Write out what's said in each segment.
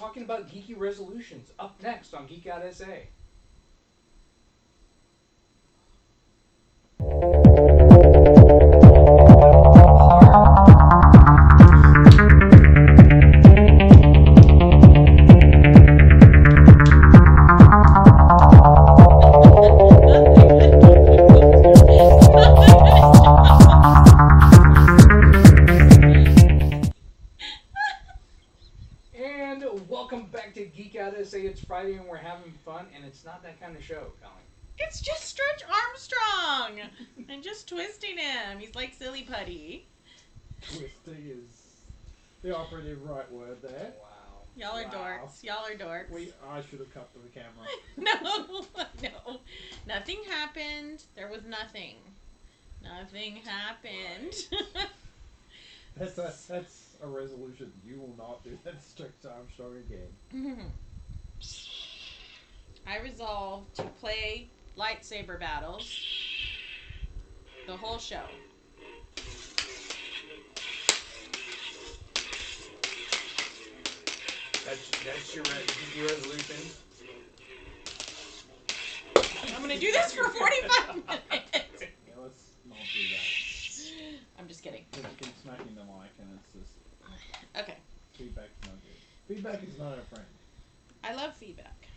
talking about Geeky Resolutions. Up next on Geek.sa. And welcome back to Geek.sa. It's Friday and we're having fun, and it's not that kind of show, Colleen. It's just Stretch Armstrong. I'm just twisting him. He's like silly putty. Twisting is the operative right word there. Wow. Y'all are dorks. Y'all are dorks. I should have cut to the camera. No. Nothing happened. There was nothing. Nothing happened. That's a resolution. You will not do that Stretch Armstrong again. I resolved to play lightsaber battles the whole show. That's your resolution. I'm gonna do this for 45 minutes. Yeah, let's not do that. I'm just kidding. You keep smacking the mic and it's just... Okay. Feedback's not good. Feedback is not a friend. I love feedback.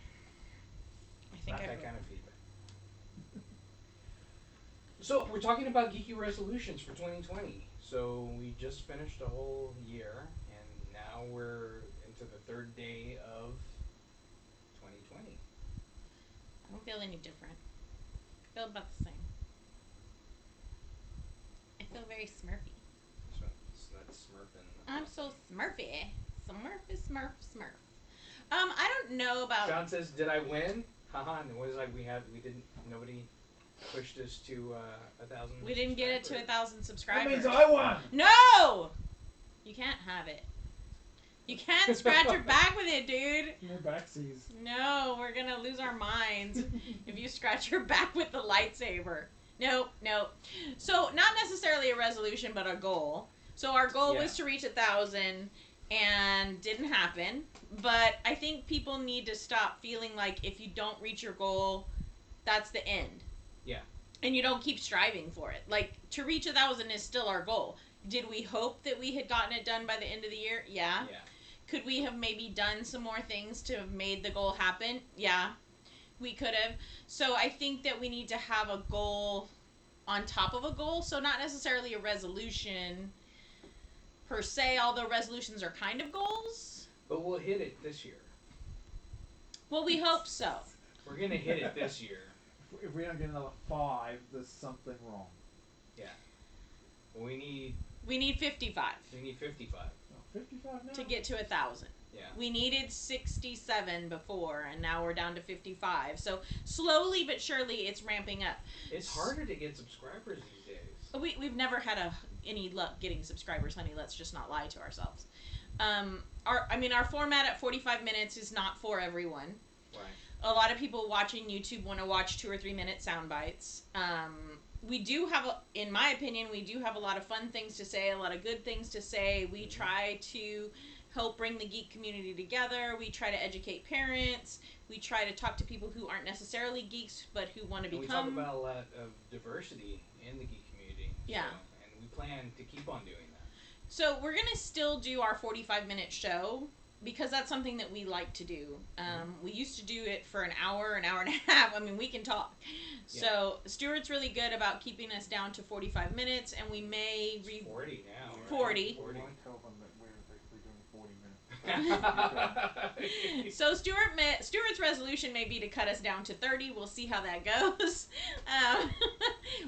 I think Not that kind of feedback. So, we're talking about Geeky Resolutions for 2020. So, we just finished a whole year, and now we're into the third day of 2020. I don't feel any different. I feel about the same. I feel very smurfy. So, it's not smurfing. I'm so smurfy. Smurf. I don't know about... John says, did I win? Haha, and it was like nobody pushed us to 1,000. We didn't get it to 1,000 subscribers. That means I won! No! You can't have it. You can't scratch your back with it, dude. No backsies. No, we're gonna lose our minds if you scratch your back with the lightsaber. No. So, not necessarily a resolution, but a goal. So, our goal was to reach 1,000, and didn't happen. But I think people need to stop feeling like if you don't reach your goal, that's the end. Yeah. And you don't keep striving for it. Like, to reach 1,000 is still our goal. Did we hope that we had gotten it done by the end of the year? Yeah. Could we have maybe done some more things to have made the goal happen? Yeah, we could have. So I think that we need to have a goal on top of a goal. So not necessarily a resolution per se, although resolutions are kind of goals. But we'll hit it this year. Well, we hope so. We're going to hit it this year. If we don't get another 5, there's something wrong. Yeah. We need 55. We need 55. Oh, 55 now? To get to 1,000. Yeah. We needed 67 before, and now we're down to 55. So slowly but surely, it's ramping up. It's harder to get subscribers these days. We've never had any luck getting subscribers, honey. Let's just not lie to ourselves. Our format at 45 minutes is not for everyone. Right. A lot of people watching YouTube want to watch 2 or 3 minute sound bites. We do have, in my opinion, we do have a lot of fun things to say, a lot of good things to say. We try to help bring the geek community together. We try to educate parents. We try to talk to people who aren't necessarily geeks, but who want to become. We talk about a lot of diversity in the geek community. Yeah. And we plan to keep on doing that. So we're going to still do our 45-minute show, because that's something that we like to do. We used to do it for an hour and a half. I mean, we can talk. Yeah. So Stuart's really good about keeping us down to 45 minutes, and we may... 40 now. Right? 40. 40. Tell them that we're basically doing 40 minutes. So Stuart's resolution may be to cut us down to 30. We'll see how that goes.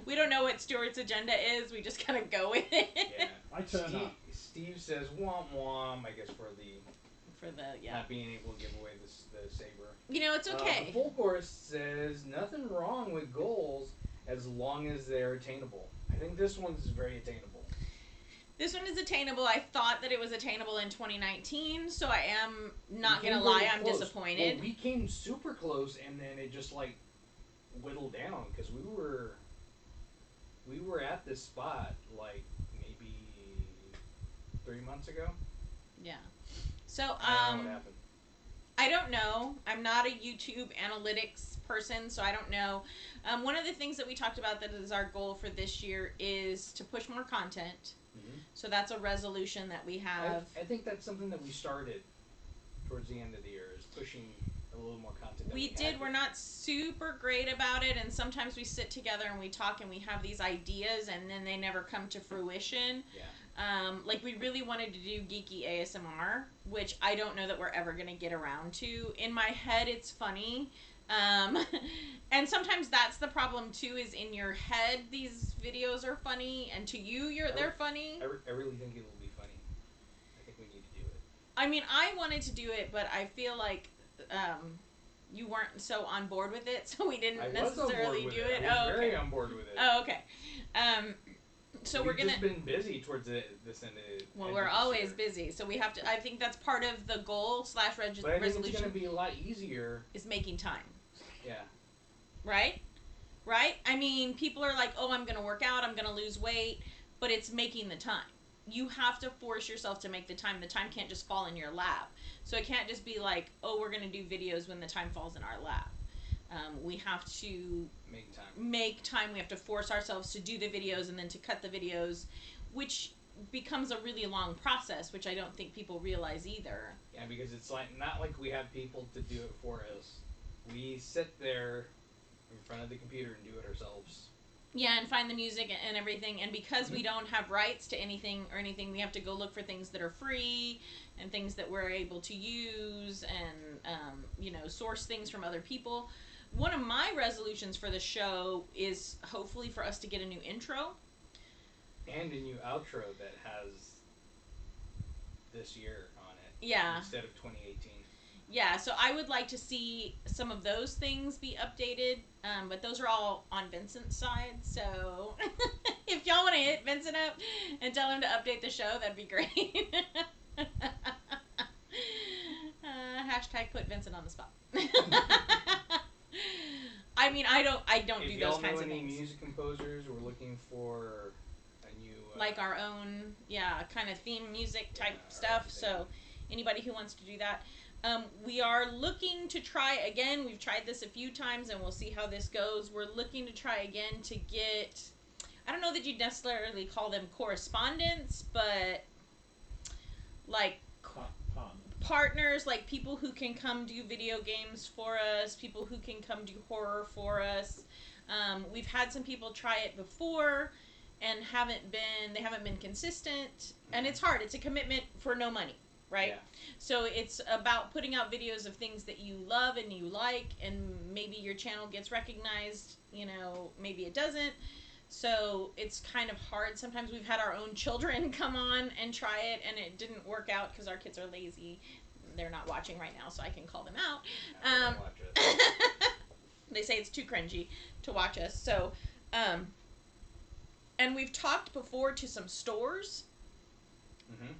We don't know what Stuart's agenda is. We just kind of go with it. Yeah. I turn up. Steve says, womp womp, I guess, for the not being able to give away the saber. You know, it's okay. The full course says, nothing wrong with goals as long as they're attainable. I think this one's very attainable. This one is attainable. I thought that it was attainable in 2019, so I am not going to lie, I'm disappointed. Well, we came super close, and then it just, whittled down, because we were at this spot, maybe 3 months ago. Yeah. So, I don't know what happened. I don't know. I'm not a YouTube analytics person, so I don't know. One of the things that we talked about that is our goal for this year is to push more content. Mm-hmm. So that's a resolution that we have. I think that's something that we started towards the end of the year, is pushing a little more content. We did. We're not super great about it, and sometimes we sit together and we talk and we have these ideas, and then they never come to fruition. Yeah. Like we really wanted to do geeky ASMR, which I don't know that we're ever gonna get around to. In my head, it's funny. And sometimes that's the problem too, is in your head these videos are funny, and to you they're funny. I really think it will be funny. I think we need to do it. I mean, I wanted to do it, but I feel like you weren't so on board with it, so we didn't necessarily do it. I was very on board with it. Oh, okay. So we're gonna. Just been busy towards this end of. Well, we're always busy, so we have to. I think that's part of the goal / resolution. But I think it's gonna be a lot easier. Is making time. Yeah. Right? Right? I mean, people are like, oh, I'm going to work out, I'm going to lose weight, but it's making the time. You have to force yourself to make the time. The time can't just fall in your lap. So it can't just be like, oh, we're going to do videos when the time falls in our lap. We have to make time. We have to force ourselves to do the videos and then to cut the videos, which becomes a really long process, which I don't think people realize either. Yeah, because it's like not like we have people to do it for us. We sit there in front of the computer and do it ourselves. Yeah, and find the music and everything. And because we don't have rights to anything, we have to go look for things that are free and things that we're able to use and, source things from other people. One of my resolutions for the show is hopefully for us to get a new intro. And a new outro that has this year on it. Yeah. Instead of 2018. Yeah, so I would like to see some of those things be updated, but those are all on Vincent's side, so if y'all want to hit Vincent up and tell him to update the show, that'd be great. Hashtag put Vincent on the spot. I mean, I don't do those kinds of things. If y'all know any music composers, we're looking for a new... like our own, kind of theme music type stuff, so anybody who wants to do that. We are looking to try again. We've tried this a few times and we'll see how this goes. We're looking to try again to get, I don't know that you'd necessarily call them correspondents, but like partners, like people who can come do video games for us, people who can come do horror for us. We've had some people try it before and they haven't been consistent, and it's hard. It's a commitment for no money. Right? Yeah. So it's about putting out videos of things that you love and you like, and maybe your channel gets recognized, maybe it doesn't. So it's kind of hard. Sometimes we've had our own children come on and try it, and it didn't work out because our kids are lazy. They're not watching right now, so I can call them out. They say it's too cringy to watch us. So, and we've talked before to some stores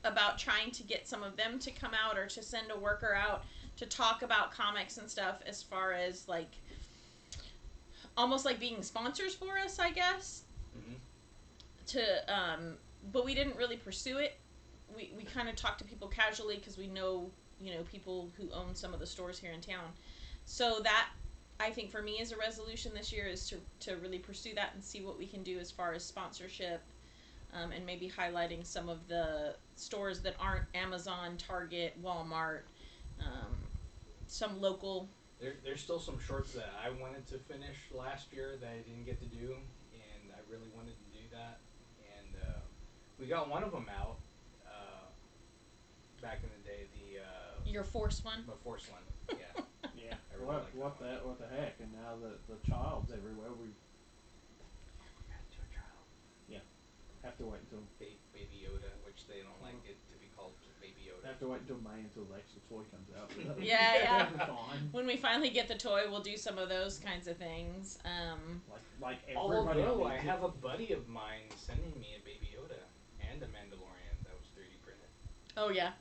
about trying to get some of them to come out or to send a worker out to talk about comics and stuff, as far as like almost like being sponsors for us, I guess. But we didn't really pursue it. We kind of talked to people casually because we know people who own some of the stores here in town. So that, I think, for me is a resolution this year, is to really pursue that and see what we can do as far as sponsorship. And maybe highlighting some of the stores that aren't Amazon, Target, Walmart, some local. There's still some shorts that I wanted to finish last year that I didn't get to do, and I really wanted to do that. And we got one of them out back in the day. Your Force one? The Force one, yeah. Yeah. What the heck? And now the child's everywhere. Have to wait until Baby Yoda, which they don't like it to be called Baby Yoda. Have to wait until May until the actual toy comes out. Yeah. When we finally get the toy, we'll do some of those kinds of things. Like everybody. Although I have a buddy of mine sending me a Baby Yoda and a Mandalorian that was 3D printed. Oh yeah.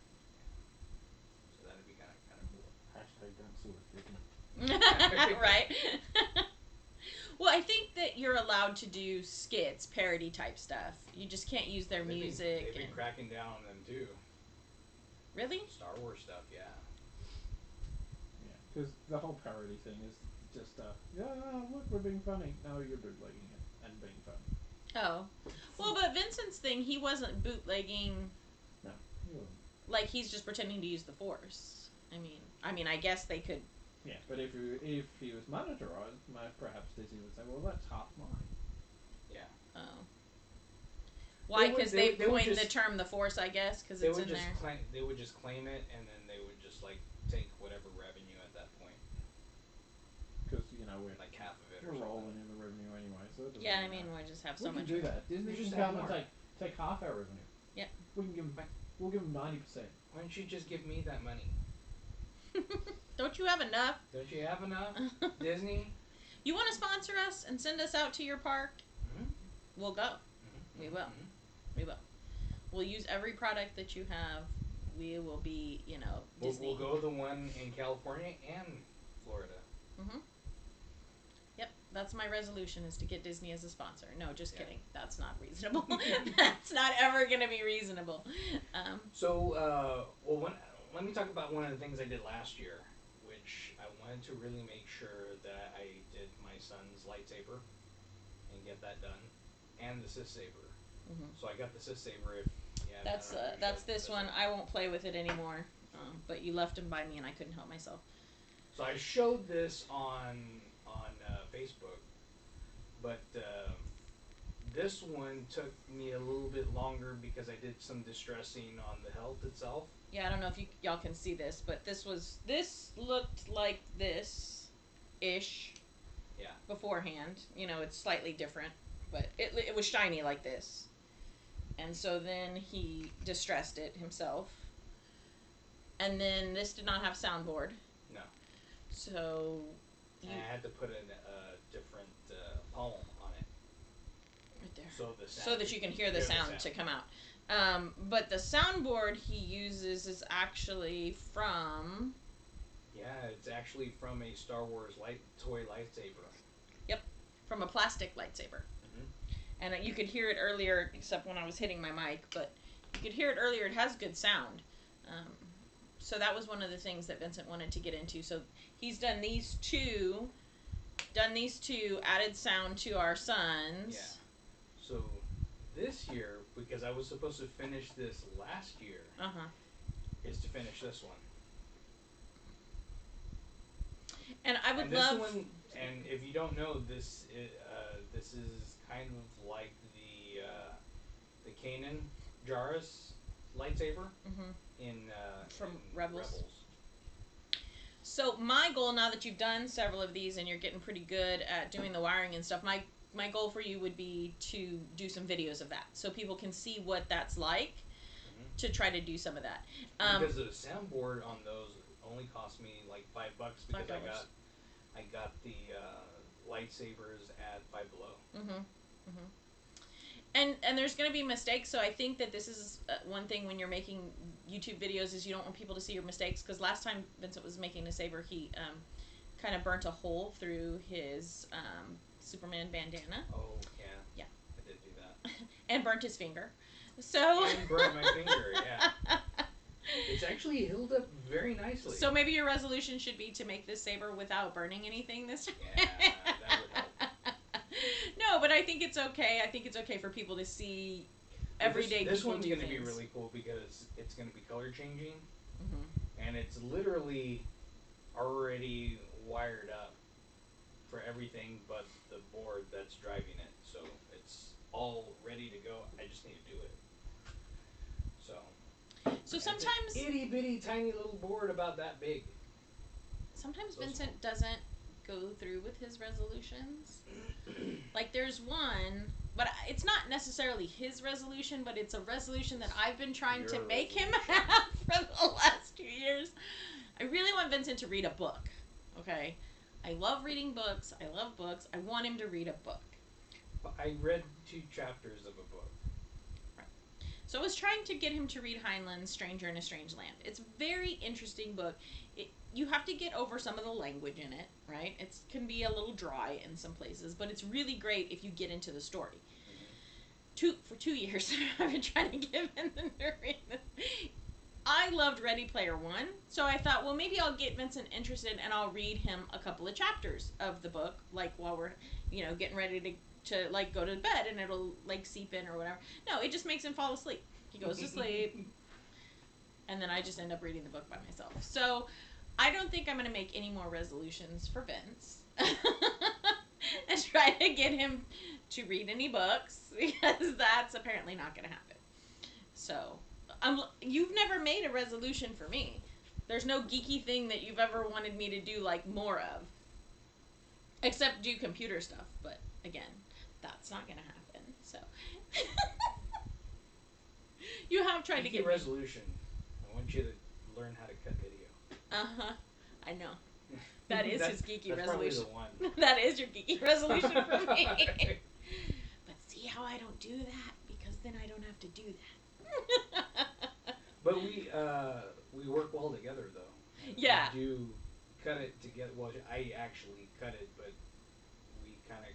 So that'd be kind of cool. Hashtag don't solicit. Right. Well, I think that you're allowed to do skits, parody type stuff. You just can't use their music. They've been cracking down on them too. Really? Star Wars stuff, yeah. because the whole parody thing is just yeah, look, we're being funny. No, you're bootlegging it and being funny. Oh, well, but Vincent's thing, he wasn't bootlegging. No, he wasn't. Like he's just pretending to use the Force. I mean, I guess they could. Yeah, but if he was monetized, perhaps Disney would say, well, that's half mine. Yeah. Oh. Why? Because they coined the term the Force, I guess, because it's in there. They would just claim it, and then they would just like take whatever revenue at that point. Because we're like half of it. We're rolling in the revenue anyway, so it doesn't yeah, really we just have so we much. We can do that. Disney just can come and take half our revenue. Yep. We'll give them 90%. Why don't you just give me that money? Don't you have enough? Don't you have enough, Disney? You want to sponsor us and send us out to your park? Mm-hmm. We'll go. Mm-hmm. We will. Mm-hmm. We will. We'll use every product that you have. We will be, Disney. We'll go to the one in California and Florida. Mm-hmm. Yep, that's my resolution, is to get Disney as a sponsor. No, just kidding. That's not reasonable. That's not ever going to be reasonable. Let me talk about one of the things I did last year, which I wanted to really make sure that I did my son's lightsaber and get that done, and the Sith saber. Mm-hmm. So I got the Sith saber. That's this one. I won't play with it anymore. But you left him by me, and I couldn't help myself. So I showed this on Facebook, but this one took me a little bit longer because I did some distressing on the hilt itself. Yeah, I don't know if y'all can see this, but this looked like this-ish. Yeah. Beforehand, it's slightly different, but it was shiny like this, and so then he distressed it himself, and then this did not have soundboard. No. So. I had to put in a different poem on it. Right there. So that you can hear the sound to come out. But the soundboard he uses is actually from. Yeah, it's actually from a Star Wars toy lightsaber. Yep, from a plastic lightsaber. Mm-hmm. And you could hear it earlier, except when I was hitting my mic, but you could hear it earlier. It has good sound. So that was one of the things that Vincent wanted to get into. So he's done these two, added sound to our sons. Yeah. So this year, because I was supposed to finish this last year, is to finish this one. And I would love. This one, and if you don't know, this is kind of like the Kanan Jarrus lightsaber from Rebels. So my goal, now that you've done several of these and you're getting pretty good at doing the wiring and stuff, my goal for you would be to do some videos of that, so people can see what that's like. To try to do some of that. Because the soundboard on those only cost me like $5 because I got the lightsabers at Five Below. And there's going to be mistakes, so I think that this is one thing when you're making YouTube videos is you don't want people to see your mistakes, because last time Vincent was making a saber, he kind of burnt a hole through his Superman bandana. Oh, yeah. Yeah. I did do that. And burnt his finger. So. And burnt my finger, yeah. It's actually healed up very nicely. So maybe your resolution should be to make this saber without burning anything this time. Yeah, that would help. No, but I think it's okay. I think it's okay for people to see everyday people do things. This one's going to be really cool because it's going to be color changing. And it's literally already wired up for everything but the board that's driving it. So it's all ready to go. I just need to do it. So sometimes itty bitty tiny little board about that big. Sometimes Vincent doesn't go through with his resolutions. Like there's one, but it's not necessarily his resolution, but it's a resolution that I've been trying to make him have for the last 2 years. I really want Vincent to read a book. Okay? I love reading books. I love books. I want him to read a book. I read 2 chapters of a book. So I was trying to get him to read Heinlein's Stranger in a Strange Land. It's a very interesting book. You have to get over some of the language in it, right? It can be a little dry in some places, but it's really great if you get into the story. For 2 years, I've been trying to give him to read this. I loved Ready Player One, so I thought, well, maybe I'll get Vincent interested and I'll read him a couple of chapters of the book, like while we're, getting ready to like go to bed, and it'll like seep in or whatever. No, it just makes him fall asleep. He goes to sleep, and then I just end up reading the book by myself. So I don't think I'm going to make any more resolutions for Vince and try to get him to read any books, because that's apparently not going to happen. So, you've never made a resolution for me. There's no geeky thing that you've ever wanted me to do, like, more of. Except do computer stuff, but again, that's not going to happen. So, you have tried to get resolution. I want you to learn how to cut video. I know. That is his geeky resolution. Probably the one. That is your geeky resolution for me. But see how I don't do that? Because then I don't have to do that. But we work well together, though. Yeah. We do cut it together. Well, I actually cut it, but we kind of...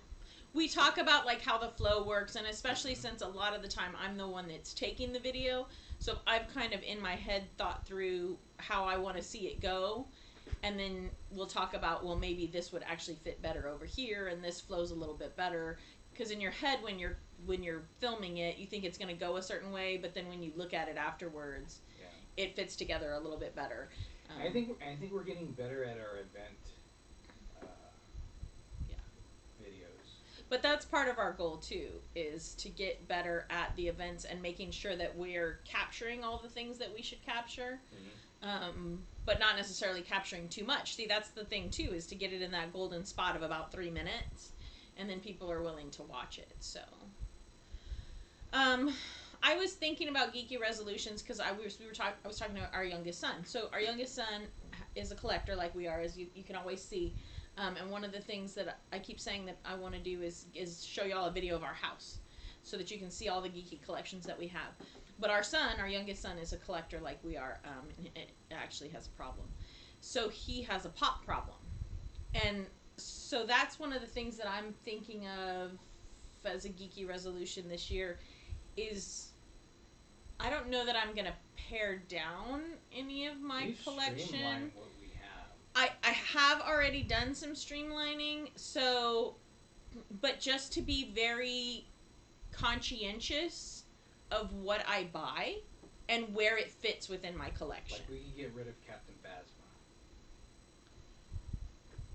We talk about like how the flow works, and especially since a lot of the time I'm the one that's taking the video, so I've kind of in my head thought through how I want to see it go, and then we'll talk about, well, maybe this would actually fit better over here, and this flows a little bit better, because in your head when you're filming it, you think it's going to go a certain way, but then when you look at it afterwards, it fits together a little bit better. I think we're getting better at our event videos. But that's part of our goal too, is to get better at the events and making sure that we're capturing all the things that we should capture, but not necessarily capturing too much. See, that's the thing too, is to get it in that golden spot of about 3 minutes, and then people are willing to watch it. So, I was thinking about Geeky Resolutions because I was talking to our youngest son. So our youngest son is a collector, like we are, as you can always see. And one of the things that I keep saying that I want to do is show y'all a video of our house, so that you can see all the geeky collections that we have. But our youngest son, is a collector like we are, and it actually has a problem. So he has a pop problem. And so that's one of the things that I'm thinking of as a geeky resolution this year is, I don't know that I'm going to pare down any of my collection. Streamline what we have. I have already done some streamlining, so, but just to be very conscientious of what I buy and where it fits within my collection. Like we could get rid of Captain Phasma.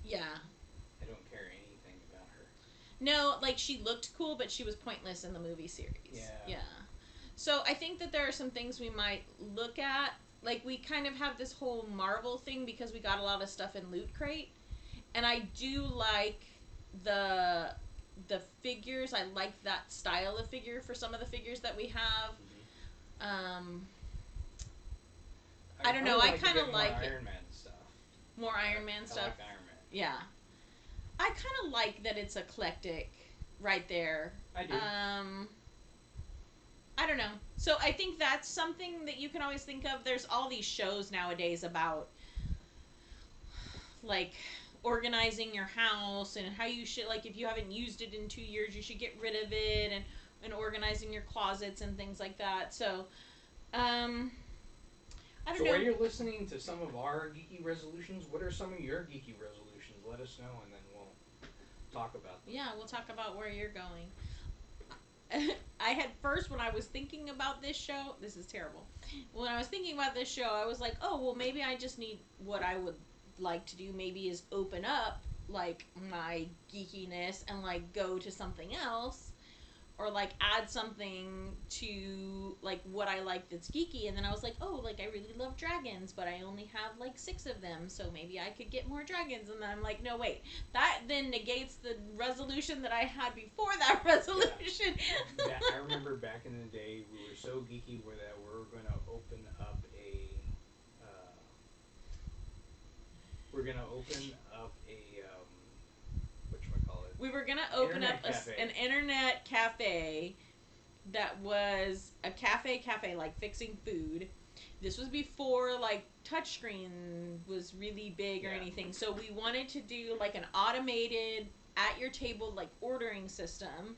Yeah. I don't care anything about her. No, like she looked cool, but she was pointless in the movie series. Yeah. So I think that there are some things we might look at. Like, we kind of have this whole Marvel thing because we got a lot of stuff in Loot Crate. And I do like the figures. I like that style of figure for some of the figures that we have. I don't know. I kind of like it. Iron Man stuff. More Iron Man stuff? I like Iron Man. Yeah. I kind of like that it's eclectic right there. I do. I don't know. So I think that's something that you can always think of. There's all these shows nowadays about, like, organizing your house and how you should, like, if you haven't used it in 2 years, you should get rid of it, and organizing your closets and things like that. So, I don't know. So while you're listening to some of our geeky resolutions, what are some of your geeky resolutions? Let us know, and then we'll talk about them. Yeah, we'll talk about where you're going. I had first, when I was thinking about this show, this is terrible. When I was thinking about this show, I was like, oh, well, maybe I just need, what I would like to do maybe is open up, like, my geekiness and, like, go to something else. Or, like, add something to, like, what I like that's geeky. And then I was like, oh, like, I really love dragons, but I only have, like, 6 of them, so maybe I could get more dragons. And then I'm like, no, wait. That then negates the resolution that I had before that resolution. Yeah. I remember back in the day, we were so geeky that we were going to open up whatchamacallit? We were going to open up an internet cafe that was a cafe, like fixing food. This was before, like, touchscreen was really big or anything. So we wanted to do, like, an automated, at your table, like, ordering system.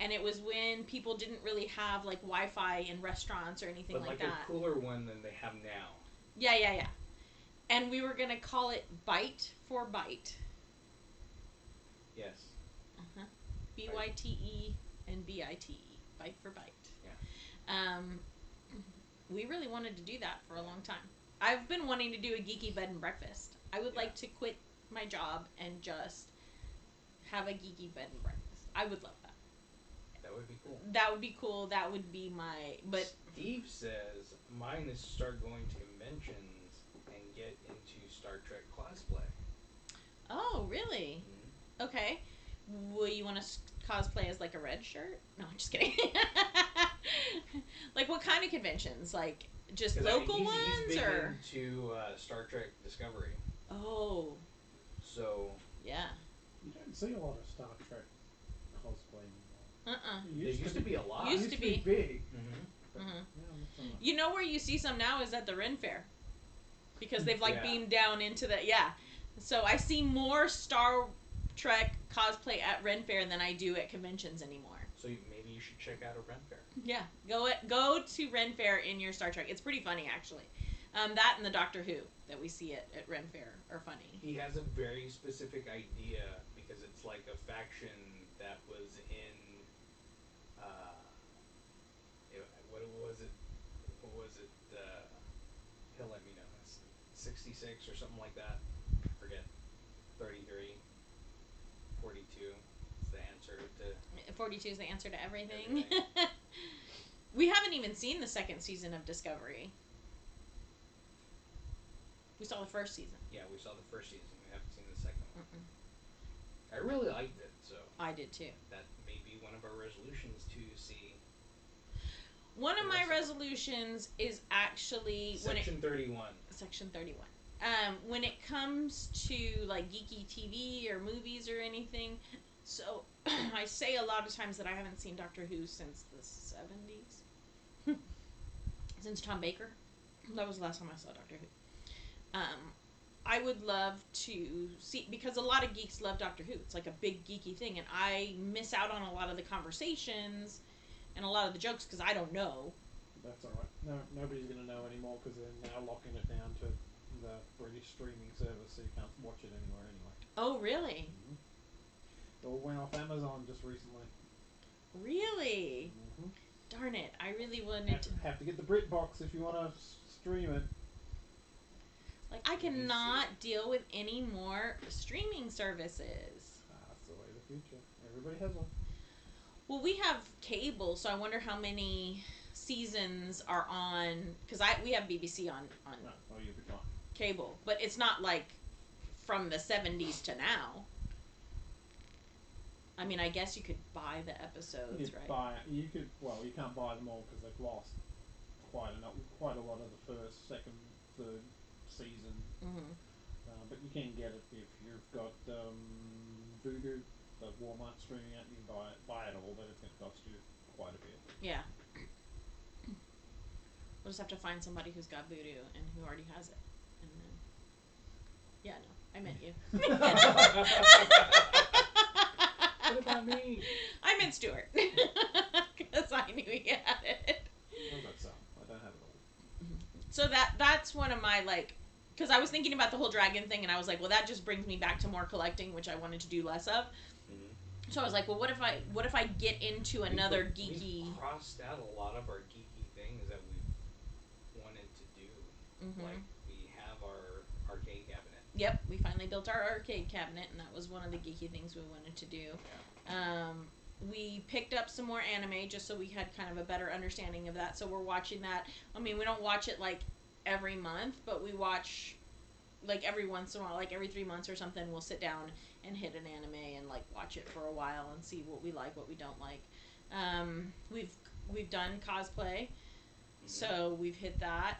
And it was when people didn't really have like Wi-Fi in restaurants or anything but like like that. a cooler one than they have now. Yeah. And we were gonna call it Bite for Bite. Yes. BYTE and BITE. Bite for Bite. Yeah. We really wanted to do that for a long time. I've been wanting to do a geeky bed and breakfast. I would like to quit my job and just have a geeky bed and breakfast. I would love that. That would be cool. That would be cool. That would be my... But Steve says mine is to start going to conventions and get into Star Trek cosplay. Oh, really? Mm-hmm. Okay. Will you want to cosplay as like a red shirt? No, I'm just kidding. Like what kind of conventions? Like just local ones he's big or into Star Trek Discovery. Oh. So yeah. You don't see a lot of Star Trek cosplay anymore. There used to be a lot. Used to be big. Mm-hmm. Yeah, you know where you see some now is at the Ren Fair. Because they've like beamed down into the So I see more Star Trek cosplay at Ren Fair than I do at conventions anymore. So maybe you should check out a Ren Fair. Yeah, go to Ren Fair in your Star Trek. It's pretty funny actually. That and the Doctor Who that we see at Ren Fair are funny. He has a very specific idea because it's like a faction that was in what was it he'll let me know. It's 66 or something like that. I forget. 33, 42 is the answer to 42 is the answer to everything. We haven't even seen the second season of Discovery. We saw the first season. Yeah, we saw the first season. We haven't seen the second one. I really liked it, so I did too. That may be one of our resolutions to see. One of my resolutions is actually Section 31. Section 31. When it comes to like geeky TV or movies or anything, so I say a lot of times that I haven't seen Doctor Who since the 70s. Since Tom Baker. That was the last time I saw Doctor Who. I would love to see, because a lot of geeks love Doctor Who. It's like a big geeky thing, and I miss out on a lot of the conversations and a lot of the jokes because I don't know. That's alright. No, nobody's going to know anymore because they're now locking it down to the British streaming service, so you can't watch it anywhere anyway. Oh, really? It all went off Amazon just recently. Really? Darn it! I really wanted to have to get the BritBox if you want to stream it. Like, I cannot deal with any more streaming services. That's the way of the future. Everybody has one. Well, we have cable, so I wonder how many seasons are on, because we have BBC on you'll be fine. Cable, but it's not like from the 70s to now. I mean, I guess you could buy the episodes, right? You can't buy them all because they've lost quite a lot of the first, second, third season. But you can get it if you've got Voodoo, the Walmart streaming it. You can buy it all, but it's going to cost you quite a bit. Yeah. We'll just have to find somebody who's got Voodoo and who already has it. And then... Yeah, no, I meant you. What about me? I meant Stuart. Because I knew he had it. I've got some. I don't have it all. So that's one of my, like... Because I was thinking about the whole dragon thing, and I was like, well, that just brings me back to more collecting, which I wanted to do less of. So I was like, well, what if I get into another geeky... We've crossed out a lot of our geeky things that we've wanted to do. Like, we have our arcade cabinet. Yep, we finally built our arcade cabinet, and that was one of the geeky things we wanted to do. Yeah. We picked up some more anime just so we had kind of a better understanding of that. So we're watching that. I mean, we don't watch it like every month, but we watch like every once in a while, like every 3 months or something. We'll sit down and hit an anime and like watch it for a while and see what we like, what we don't like. We've done cosplay, so we've hit that.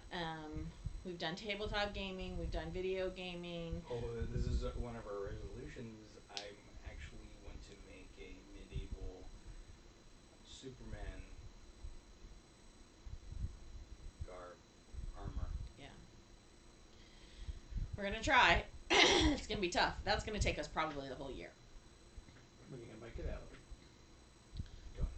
We've done tabletop gaming. We've done video gaming. Oh, this is one of our resolutions. I actually want to make a medieval Superman garb armor. Yeah. We're gonna try. It's gonna be tough. That's gonna take us probably the whole year. When are you gonna make it out of it? Don't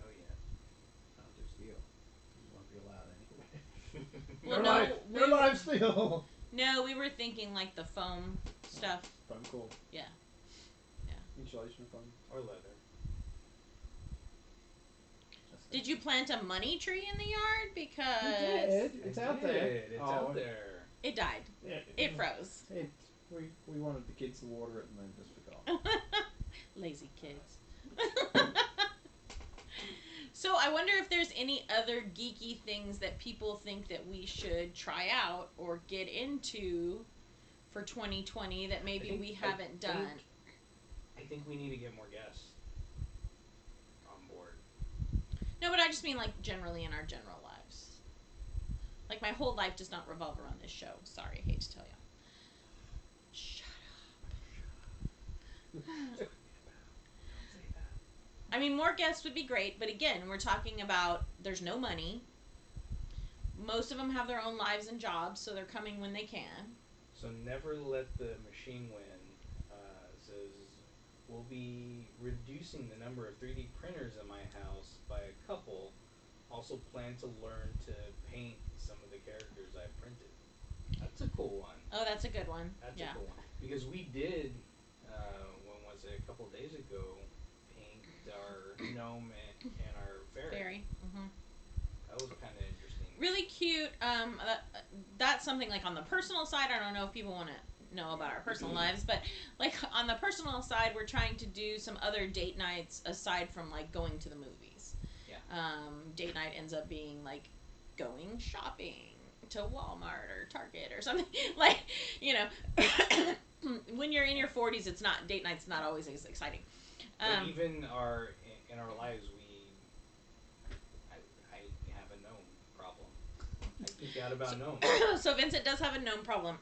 Well, You're alive still. No, we were thinking like the foam stuff. Foam core. Yeah. Insulation foam. Or leather. Did you plant a money tree in the yard? Because we did. It's out there. It's out there. It died. Yeah, it froze. We wanted the kids to water it and then just forgot. Lazy kids. So I wonder if there's any other geeky things that people think that we should try out or get into for 2020 that maybe we haven't done. I think we need to get more guests on board. No, but I just mean like generally in our general lives. Like my whole life does not revolve around this show. Sorry, I hate to tell you. Shut up. Don't say that. I mean, more guests would be great, but again, we're talking about there's no money. Most of them have their own lives and jobs, so they're coming when they can. So never let the machine win. Says we'll be reducing the number of 3D printers in my house by a couple. Also plan to learn to paint some of the characters I printed. That's a cool one. Oh, that's a good one. That's a cool one. Because we did, when was it, a couple of days ago, paint our gnome and our fairy. Mm-hmm. That was kind of interesting. Really cute. That's something like on the personal side. I don't know if people want to know about our personal lives, but like on the personal side, we're trying to do some other date nights aside from like going to the movies. Yeah. Date night ends up being like going shopping to Walmart or Target or something. Like, you know, when you're in your 40s, it's not, date night's not always as exciting. But even in our lives, I have a gnome problem. I geek out about gnomes. So Vincent does have a gnome problem.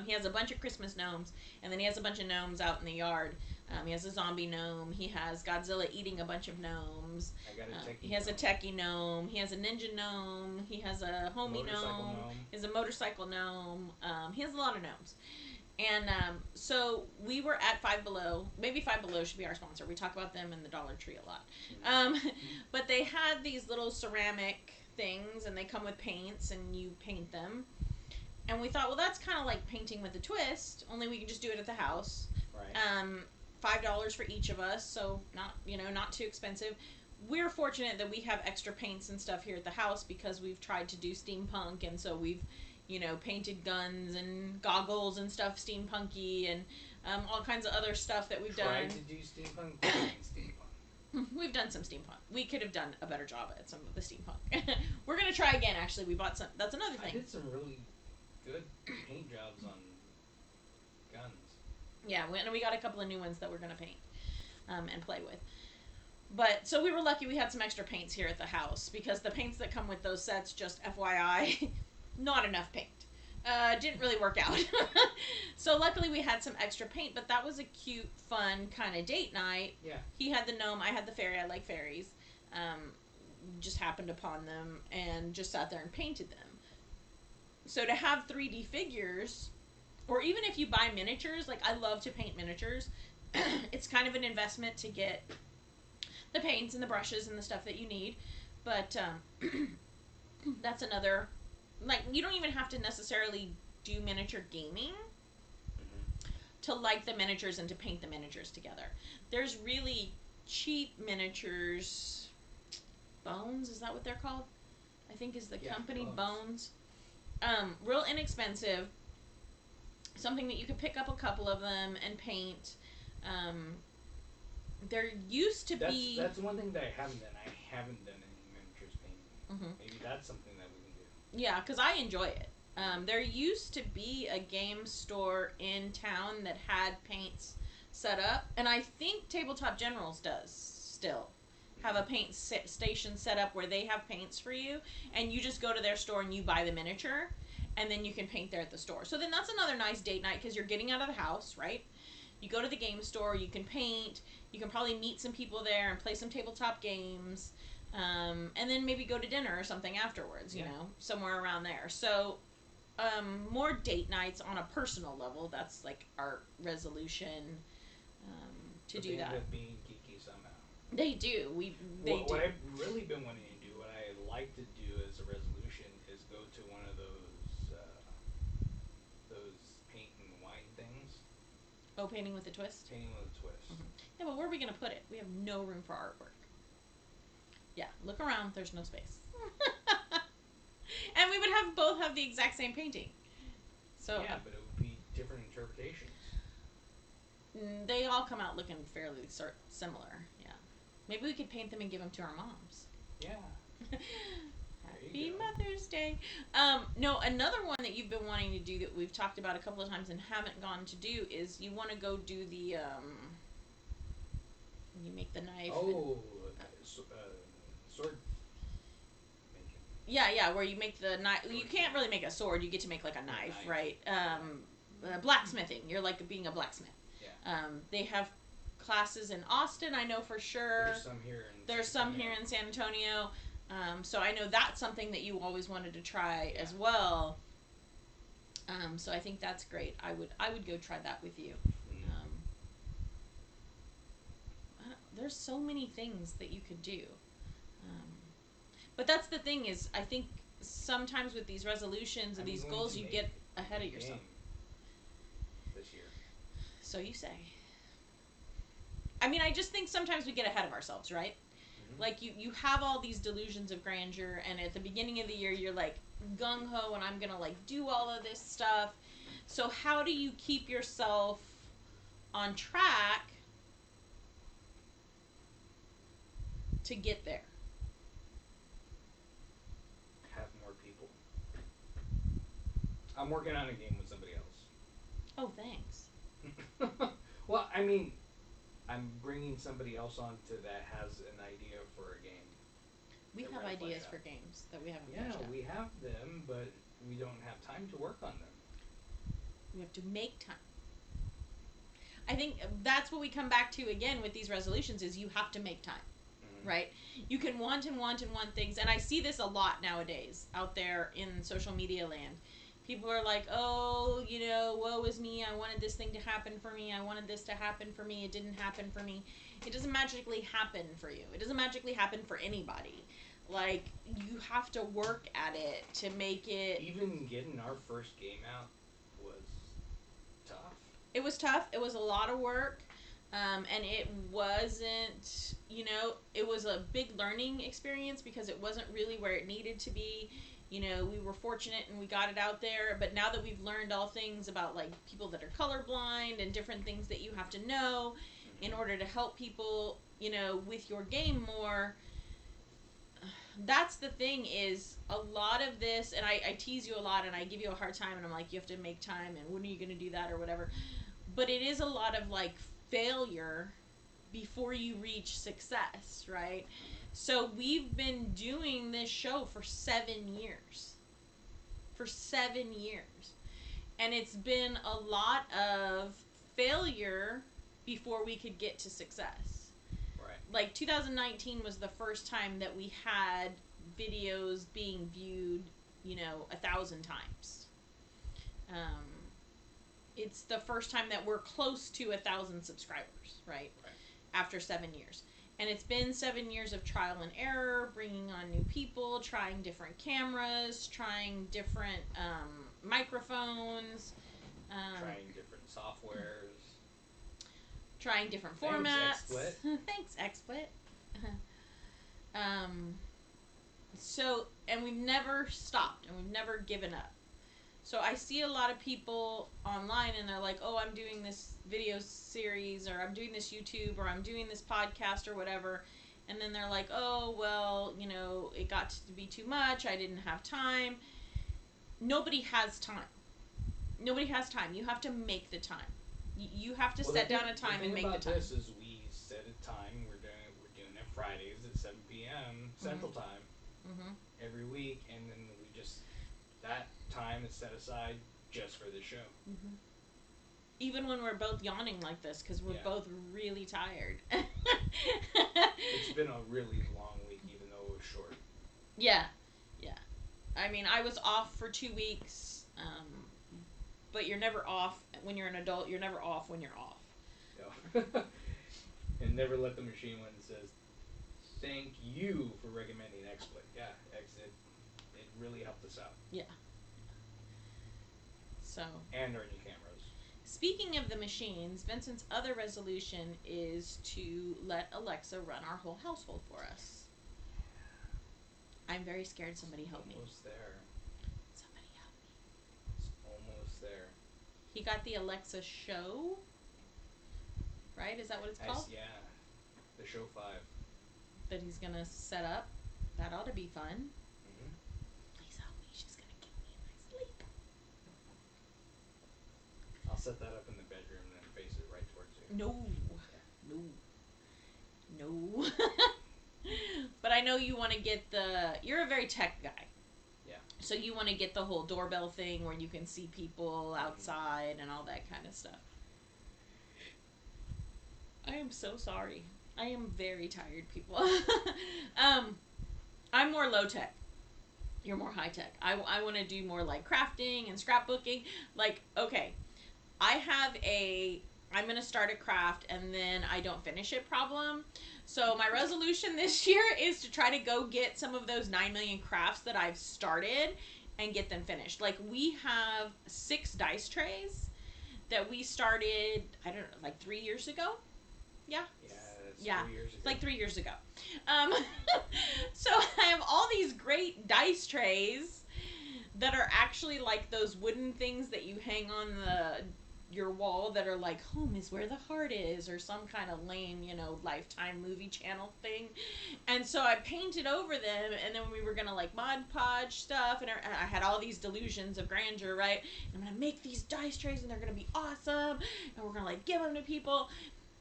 He has a bunch of Christmas gnomes, and then he has a bunch of gnomes out in the yard. He has a zombie gnome. He has Godzilla eating a bunch of gnomes. I got a techie he has a techie gnome. He has a ninja gnome. He has a homie gnome. He has a motorcycle gnome. He has a lot of gnomes. And so we were at Five Below. Maybe Five Below should be our sponsor. We talk about them in the Dollar Tree a lot. But they had these little ceramic things, and they come with paints, and you paint them. And we thought, well, that's kind of like painting with a twist, only we can just do it at the house. Right. $5 for each of us, so not too expensive. We're fortunate that we have extra paints and stuff here at the house because we've tried to do steampunk, and so we've, painted guns and goggles and stuff steampunky, and all kinds of other stuff that we've done. Tried to do steampunk. We've done some steampunk. We could have done a better job at some of the steampunk. We're gonna try again. Actually, we bought some. That's another thing. I did some really good paint jobs on guns. Yeah, and we got a couple of new ones that we're going to paint and play with. But, so we were lucky we had some extra paints here at the house, because the paints that come with those sets, just FYI, not enough paint. Didn't really work out. So luckily we had some extra paint, but that was a cute, fun kind of date night. Yeah. He had the gnome, I had the fairy, I like fairies. Just happened upon them and just sat there and painted them. So to have 3D figures, or even if you buy miniatures, like I love to paint miniatures, it's kind of an investment to get the paints and the brushes and the stuff that you need, but that's another, like, you don't even have to necessarily do miniature gaming to like the miniatures and to paint the miniatures together. There's really cheap miniatures, Bones, is that what they're called? I think is the company, Bones. Real inexpensive, something that you could pick up a couple of them and paint. There used to be... That's one thing that I haven't done. I haven't done any miniatures painting. Maybe that's something that we can do. Yeah, because I enjoy it. There used to be a game store in town that had paints set up, and I think Tabletop Generals does still have a paint station set up where they have paints for you, and you just go to their store and you buy the miniature, and then you can paint there at the store. So then that's another nice date night, because you're getting out of the house, right? You go to the game store, you can paint, you can probably meet some people there and play some tabletop games, and then maybe go to dinner or something afterwards, you know, somewhere around there. So more date nights on a personal level, that's like our resolution to do that. They end up being geeky somehow. They do. What I've really been wanting to do, what I like to do as a resolution, is go to one Oh, painting with a twist? Painting with a twist. Mm-hmm. Yeah, but where are we going to put it? We have no room for artwork. Yeah, look around. There's no space. And we would both have the exact same painting. So yeah, but it would be different interpretations. They all come out looking fairly similar. Yeah. Maybe we could paint them and give them to our moms. Yeah. Happy Mother's Day. No, another one that you've been wanting to do that we've talked about a couple of times and haven't gone to do is you want to go do the you make the knife. Oh, sword making. Yeah, where you make the knife. You can't really make a sword. You get to make like a knife, right? Blacksmithing. You're like being a blacksmith. Yeah. They have classes in Austin, I know for sure. There's some here in San Antonio. So I know that's something that you always wanted to try as well. So I think that's great. I would go try that with you. There's so many things that you could do. But that's the thing is, I think sometimes with these resolutions and these goals, you get ahead of yourself. This year. So you say. I mean, I just think sometimes we get ahead of ourselves, right? Mm-hmm. Like, you have all these delusions of grandeur, and at the beginning of the year, you're like, gung-ho, and I'm gonna, like, do all of this stuff. So how do you keep yourself on track to get there? Have more people. I'm working on a game with somebody else. Oh, thanks. Well, I mean, I'm bringing somebody else on that has an idea for a game. We have ideas for games that we haven't finished. Yeah, we have them, but we don't have time to work on them. We have to make time. I think that's what we come back to again with these resolutions is you have to make time. Mm-hmm. Right? You can want and want and want things, and I see this a lot nowadays out there in social media land. People are like, oh, woe is me. I wanted this thing to happen for me. I wanted this to happen for me. It didn't happen for me. It doesn't magically happen for you. It doesn't magically happen for anybody. Like, you have to work at it to make it... Even getting our first game out was tough. It was tough. It was a lot of work. And it wasn't, it was a big learning experience because it wasn't really where it needed to be. We were fortunate and we got it out there, but now that we've learned all things about, like, people that are colorblind and different things that you have to know in order to help people, with your game more, that's the thing is a lot of this, and I tease you a lot and I give you a hard time and I'm like, you have to make time and when are you going to do that or whatever, but it is a lot of, like, failure before you reach success, right? So we've been doing this show for 7 years. For 7 years. And it's been a lot of failure before we could get to success. Right. Like 2019 was the first time that we had videos being viewed, 1,000 times. It's the first time that we're close to 1,000 subscribers, right? After 7 years. And it's been 7 years of trial and error, bringing on new people, trying different cameras, trying different microphones. Trying different softwares. Trying different formats. Thanks, XSplit. So, and we've never stopped, and we've never given up. So I see a lot of people online and they're like, oh, I'm doing this video series or I'm doing this YouTube or I'm doing this podcast or whatever. And then they're like, oh, well, it got to be too much. I didn't have time. Nobody has time. Nobody has time. You have to make the time. You have to set down a time and make the time. The thing about this is we set a time. We're doing it Fridays at 7 p.m. Central Time every week. And then we just... That time is set aside just for the show. Mm-hmm. Even when we're both yawning like this, because we're both really tired. It's been a really long week, even though it was short. Yeah. I mean, I was off for 2 weeks, but you're never off. When you're an adult, you're never off when you're off. No. And never let the machine when it says, thank you for recommending XSplit. Yeah, it really helped us out. Yeah. So. And our new cameras. Speaking of the machines, Vincent's other resolution is to let Alexa run our whole household for us. I'm very scared. Somebody help me. Almost there. Somebody help me. It's almost there. He got the Alexa Show, right? Is that what it's called? Yeah. The Show 5. That he's going to set up. That ought to be fun. Mm-hmm. Please help me. She's going to kill me in my sleep. I'll set that up in the bedroom and then face it right towards you. No. But I know you want to get you're a very tech guy. Yeah. So you want to get the whole doorbell thing where you can see people outside and all that kind of stuff. I am so sorry. I am very tired, people. I'm more low tech. You're more high tech. I want to do more like crafting and scrapbooking. Like, okay, I'm going to start a craft and then I don't finish it problem. So my resolution this year is to try to go get some of those 9 million crafts that I've started and get them finished. Like, we have 6 dice trays that we started, I don't know, like 3 years ago. Yeah. Yeah, 3 years ago. It's like 3 years ago. So I have all these great dice trays that are actually like those wooden things that you hang on your wall that are like, home is where the heart is, or some kind of lame, Lifetime movie channel thing. And so I painted over them, and then we were gonna like Mod Podge stuff, and I had all these delusions of grandeur, right? And I'm gonna make these dice trays, and they're gonna be awesome, and we're gonna like give them to people.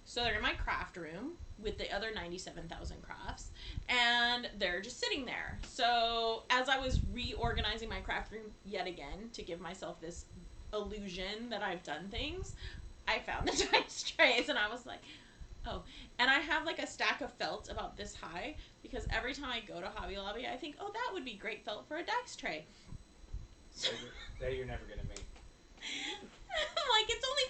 So they're in my craft room with the other 97,000 crafts, and they're just sitting there. So as I was reorganizing my craft room yet again to give myself this illusion that I've done things, I found the dice trays, and I was like, oh. And I have like a stack of felt about this high, because every time I go to Hobby Lobby, I think, oh, that would be great felt for a dice tray. That you're never going to make. I'm like, it's only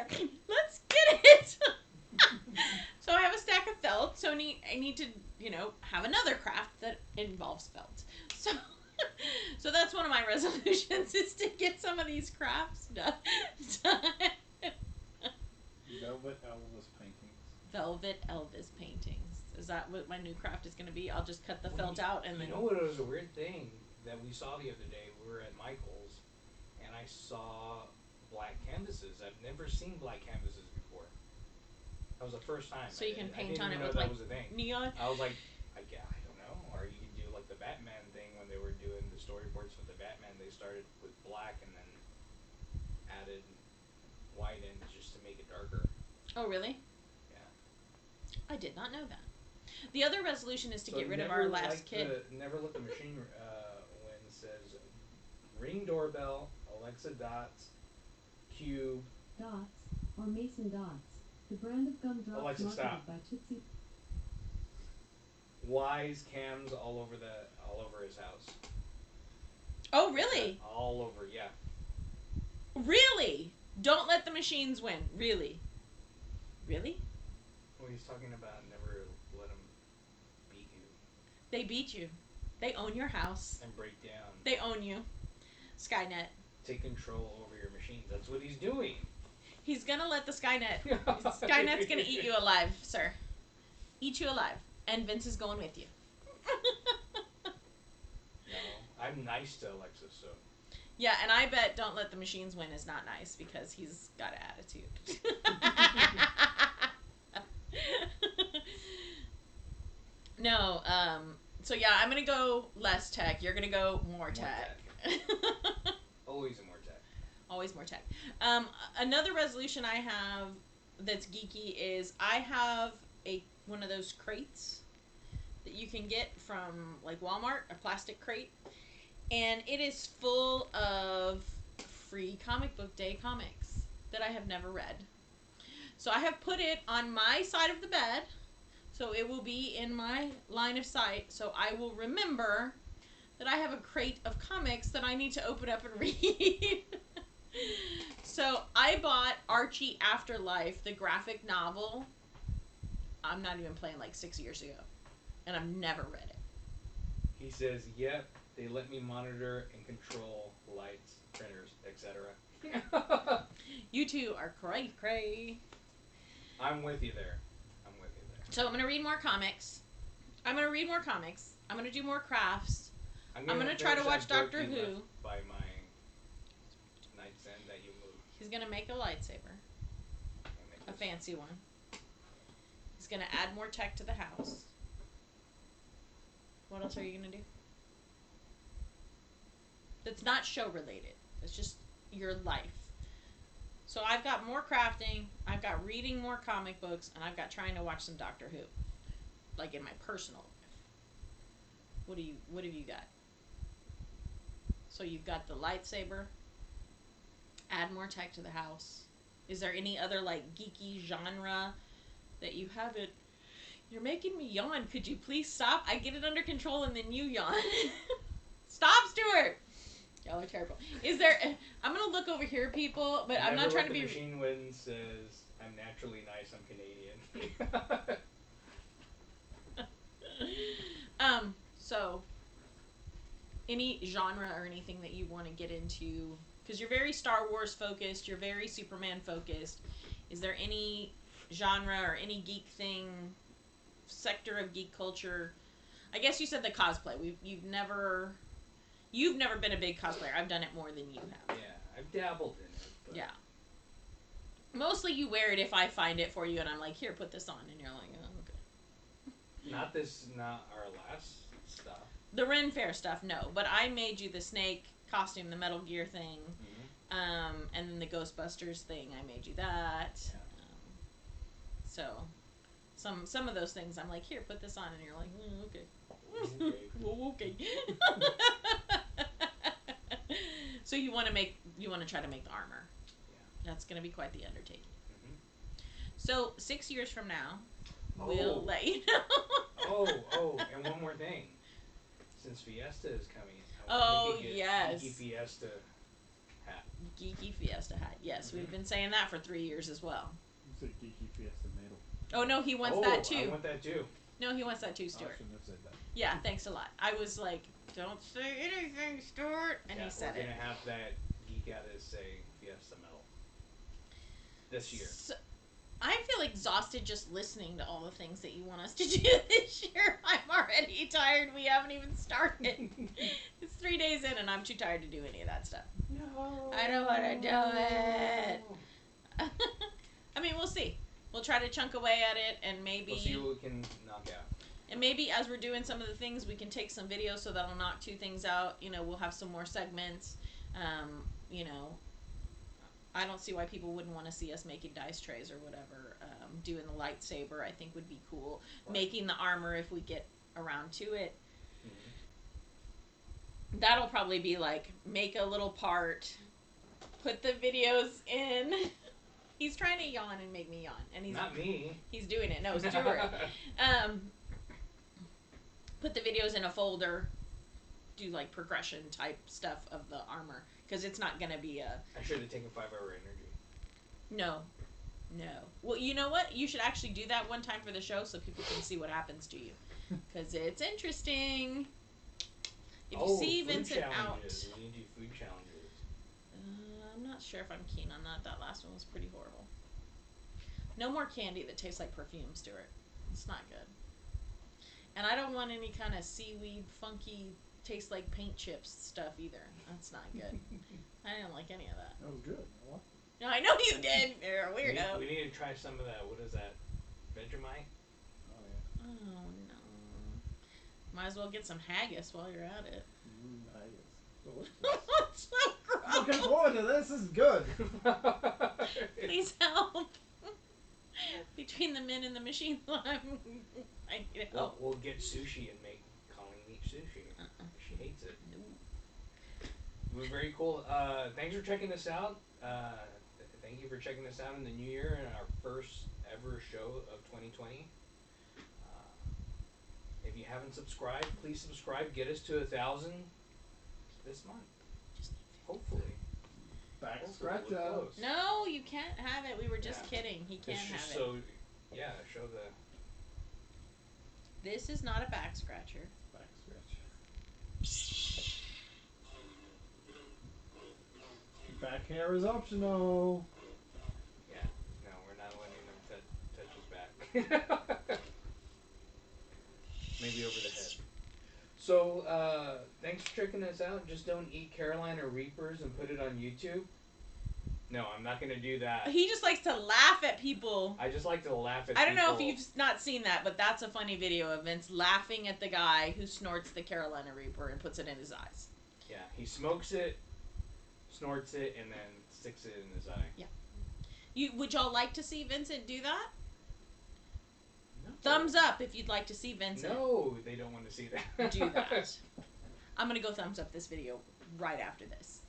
$4 for $1. Let's get it. So I have a stack of felt. So I need to, have another craft that involves felt. So that's one of my resolutions, is to get some of these crafts done. Velvet Elvis paintings. Velvet Elvis paintings. Is that what my new craft is going to be? I'll just cut the felt out and then. You know what? It was a weird thing that we saw the other day. We were at Michael's, and I saw black canvases. I've never seen black canvases before. That was the first time. So you can paint on it with that like was a thing. Neon. I was like, I don't know. Or you could do like the Batman thing when they were doing the storyboards with the Batman. They started with black and then added white in just to make it darker. Oh, really? Yeah. I did not know that. The other resolution is to get rid of our last kit. Never let the machine when it says ring doorbell, Alexa dots, cube. Dots, or Mason Dots, the brand of gumdrops Alexa, marketed stop. by Tootsie. Wise cams all over his house. Oh, really? All over, yeah. Really? Don't let the machines win. Really? Really? Well, he's talking about never let them beat you. They beat you. They own your house. And break down. They own you. Skynet. Take control over your machines. That's what he's doing. He's gonna let the Skynet. Skynet's gonna eat you alive, sir. Eat you alive. And Vince is going with you. No, I'm nice to Alexa, so. Yeah, and I bet don't let the machines win is not nice, because he's got an attitude. No, so yeah, I'm gonna go less tech. You're gonna go more tech. Always more tech. Always more tech. Another resolution I have that's geeky is I have one of those crates that you can get from like Walmart, a plastic crate, and it is full of free comic book day comics that I have never read. So I have put it on my side of the bed, so it will be in my line of sight, so I will remember that I have a crate of comics that I need to open up and read. So I bought Archie Afterlife, the graphic novel. I'm not even playing, like 6 years ago, and I've never read it. He says, yep, they let me monitor and control lights, printers, etc. You two are cray cray. I'm with you there. So I'm gonna read more comics. I'm gonna do more crafts. I'm gonna try to watch Doctor Who. By my nightstand that you moved. He's gonna make a lightsaber. A fancy one. He's gonna add more tech to the house. What else are you gonna do? That's not show related. It's just your life. So I've got more crafting, I've got reading more comic books, and I've got trying to watch some Doctor Who. Like in my personal life. What have you got? So you've got the lightsaber. Add more tech to the house. Is there any other like geeky genre that you haven't? You're making me yawn. Could you please stop? I get it under control and then you yawn. Stop, Stuart. Y'all are terrible. Is there? I'm gonna look over here, people, but I'm not trying to be. The machine win says I'm naturally nice. I'm Canadian. So any genre or anything that you want to get into, because you're very Star Wars focused, you're very Superman focused. Is there any genre or any geek thing, sector of geek culture? I guess you said the cosplay. You've never been a big cosplayer. I've done it more than you have. Yeah, I've dabbled in it. But... Yeah. Mostly you wear it if I find it for you and I'm like, here, put this on, and you're like, oh, okay. Not our last stuff. The Ren Fair stuff, no. But I made you the snake costume, the Metal Gear thing, and then the Ghostbusters thing. I made you that. Yeah. So, some of those things, I'm like, here, put this on, and you're like, okay. Okay. Well, okay. So you want to try to make the armor. Yeah. That's going to be quite the undertaking. Mm-hmm. So 6 years from now, we'll let you know. And one more thing. Since Fiesta is coming, yes. Geeky Fiesta hat. Geeky Fiesta hat. Yes, we've been saying that for 3 years as well. You said Geeky Fiesta medal. Oh no, he wants that too. I want that too. No, he wants that too, Stuart. I shouldn't have said that. Yeah, thanks a lot. I was like, don't say anything, Stuart, and he said it. We're gonna have that geek out as say Fiesta medal this year. So, I feel exhausted just listening to all the things that you want us to do this year. I'm already tired. We haven't even started. It's 3 days in, and I'm too tired to do any of that stuff. No. I don't want to do it. I mean, we'll see. We'll try to chunk away at it, and maybe... We'll see what we can knock out. And maybe as we're doing some of the things, we can take some videos so that'll knock 2 things out. You know, we'll have some more segments. You know, I don't see why people wouldn't want to see us making dice trays or whatever. Doing the lightsaber, I think, would be cool. Right. Making the armor if we get around to it. Mm-hmm. That'll probably be like, make a little part, put the videos in. He's trying to yawn and make me yawn. And he's not me. He's doing it. No, Stuart. Put the videos in a folder. Do like progression type stuff of the armor. Because it's not going to be a... I should have taken 5-hour energy. No. Well, you know what? You should actually do that one time for the show so people can see what happens to you. Because it's interesting. If you see Vincent out... We need to do food challenges. I'm not sure if I'm keen on that. That last one was pretty horrible. No more candy that tastes like perfume, Stuart. It's not good. And I don't want any kind of seaweed, funky, tastes like paint chips stuff either. That's not good. I didn't like any of that. That was good. No, I know you did. You're a weirdo. We need to try some of that. What is that? Vegemite? Oh, yeah. Oh, no. Might as well get some haggis while you're at it. Haggis. It's so gross. Looking forward to this. This is good. Please help. Between the men and the machine, I need help. We'll get sushi and make Colleen eat sushi. She hates it. No. We're very cool. Thanks for checking us out. Thank you for checking us out in the new year and our first ever show of 2020. If you haven't subscribed, please subscribe. Get us to 1,000 this month. Hopefully. Back scratch out. No, you can't have it. We were just kidding. He can't have it. So, yeah, show the... This is not a back scratcher. Back scratch. Back hair is optional. Maybe over the head. So, thanks for checking us out. Just don't eat Carolina Reapers and put it on YouTube. No, I'm not going to do that. He just likes to laugh at people. I just like to laugh at people. I don't know if you've not seen that, but that's a funny video of Vince laughing at the guy who snorts the Carolina Reaper and puts it in his eyes. Yeah, he smokes it, snorts it, and then sticks it in his eye. Yeah. Would y'all like to see Vincent do that? No. Thumbs up if you'd like to see Vincent. No, they don't want to see that. Do that. I'm going to go thumbs up this video right after this.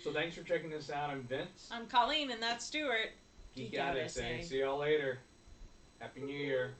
So thanks for checking this out. I'm Vince. I'm Colleen, and that's Stuart. Geek out, I say. See y'all later. Happy New Year.